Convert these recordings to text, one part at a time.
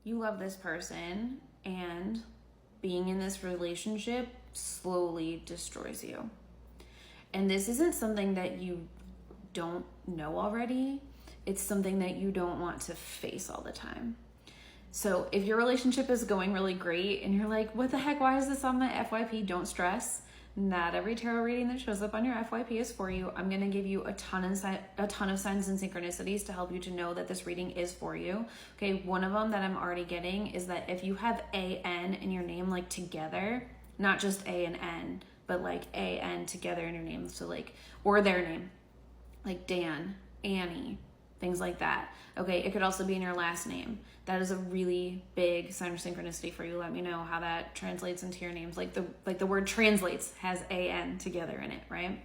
you love this person and being in this relationship slowly destroys you. And this isn't something that you don't know already. It's something that you don't want to face all the time. So if your relationship is going really great and you're like, what the heck, why is this on my FYP? Don't stress. Not every tarot reading that shows up on your FYP is for you. I'm going to give you a ton of signs and synchronicities to help you to know that this reading is for you. Okay, one of them that I'm already getting is that if you have A-N in your name, like together, not just A and N, but like A-N together in your name. So like, or their name, like Dan, Annie, things like that. Okay, it could also be in your last name. That is a really big sign of synchronicity for you. Let me know how that translates into your names. Like the word translates has A-N together in it, right?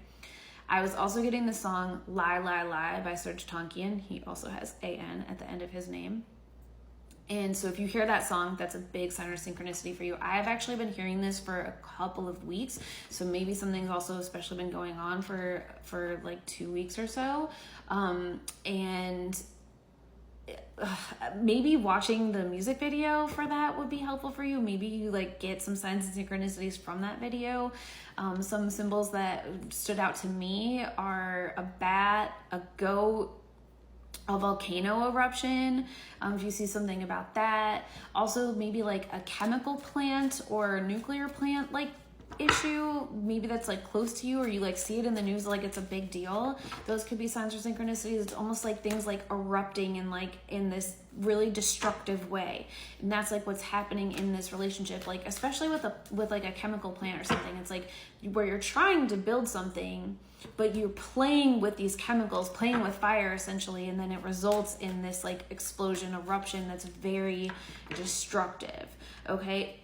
I was also getting the song Lie, Lie, Lie by Serge Tankian. He also has A-N at the end of his name. And so if you hear that song, that's a big sign of synchronicity for you. I have actually been hearing this for a couple of weeks. So maybe something's also especially been going on for like 2 weeks or so. And maybe watching the music video for that would be helpful for you. Maybe you like get some signs and synchronicities from that video. Some symbols that stood out to me are a bat, a goat, a volcano eruption, if you see something about that. Also maybe like a chemical plant or a nuclear plant like issue, maybe that's like close to you, or you like see it in the news like it's a big deal. Those could be signs or synchronicities. It's almost like things like erupting and like in this really destructive way, and that's like what's happening in this relationship, like especially with like a chemical plant or something. It's like where you're trying to build something, but you're playing with these chemicals, playing with fire essentially, and then it results in this like explosion, eruption that's very destructive. Okay,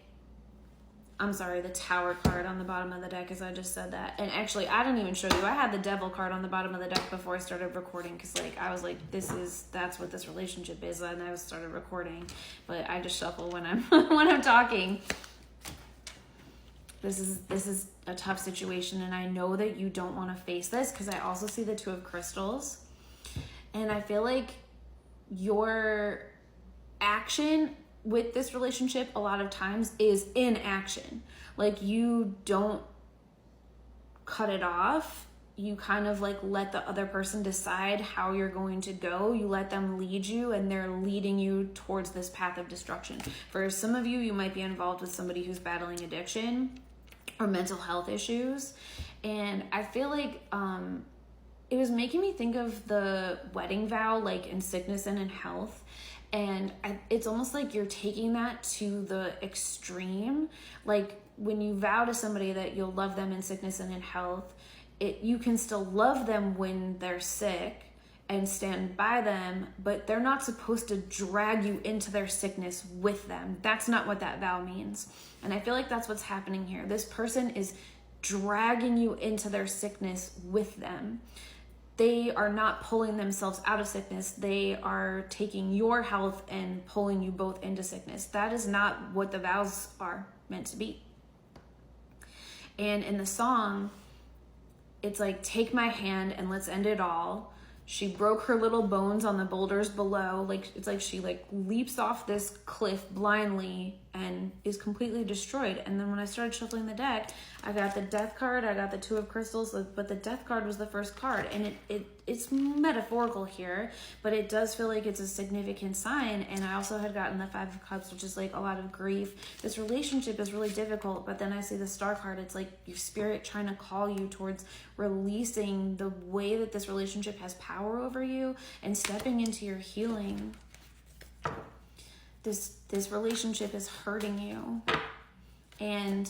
I'm sorry, the Tower card on the bottom of the deck, as I just said that. And actually, I didn't even show you. I had the Devil card on the bottom of the deck before I started recording, because like I was like, that's what this relationship is, and I started recording. But I just shuffle when I'm when I'm talking. This is a tough situation, and I know that you don't want to face this, because I also see the Two of Crystals, and I feel like your action with this relationship a lot of times is inaction. Like you don't cut it off. You kind of like let the other person decide how you're going to go. You let them lead you, and they're leading you towards this path of destruction. For some of you, you might be involved with somebody who's battling addiction or mental health issues. And I feel like it was making me think of the wedding vow, like in sickness and in health. And it's almost like you're taking that to the extreme. Like when you vow to somebody that you'll love them in sickness and in health, you can still love them when they're sick and stand by them, but they're not supposed to drag you into their sickness with them. That's not what that vow means. And I feel like that's what's happening here. This person is dragging you into their sickness with them. They are not pulling themselves out of sickness. They are taking your health and pulling you both into sickness. That is not what the vows are meant to be. And in the song, it's like, take my hand and let's end it all. She broke her little bones on the boulders below. Like it's like she like leaps off this cliff blindly and is completely destroyed. And then when I started shuffling the deck, I got the Death card, I got the Two of Crystals, but the Death card was the first card. And it's metaphorical here, but it does feel like it's a significant sign. And I also had gotten the Five of Cups, which is like a lot of grief. This relationship is really difficult, but then I see the Star card. It's like your spirit trying to call you towards releasing the way that this relationship has power over you and stepping into your healing. This relationship is hurting you. And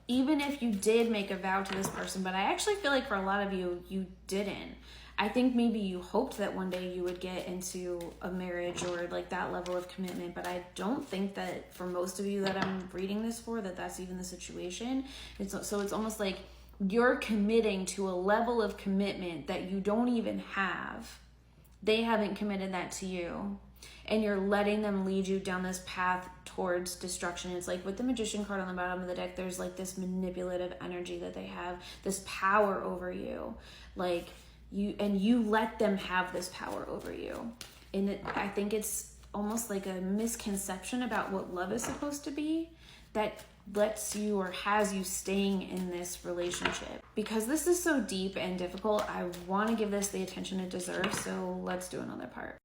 even if you did make a vow to this person, but I actually feel like for a lot of you, you didn't. I think maybe you hoped that one day you would get into a marriage or like that level of commitment, but I don't think that for most of you that I'm reading this for, that's even the situation. So it's almost like you're committing to a level of commitment that you don't even have. They haven't committed that to you. And you're letting them lead you down this path towards destruction. It's like with the Magician card on the bottom of the deck, there's like this manipulative energy that they have, this power over you. Like you let them have this power over you. And I think it's almost like a misconception about what love is supposed to be that lets you or has you staying in this relationship. Because this is so deep and difficult, I want to give this the attention it deserves, so let's do another part.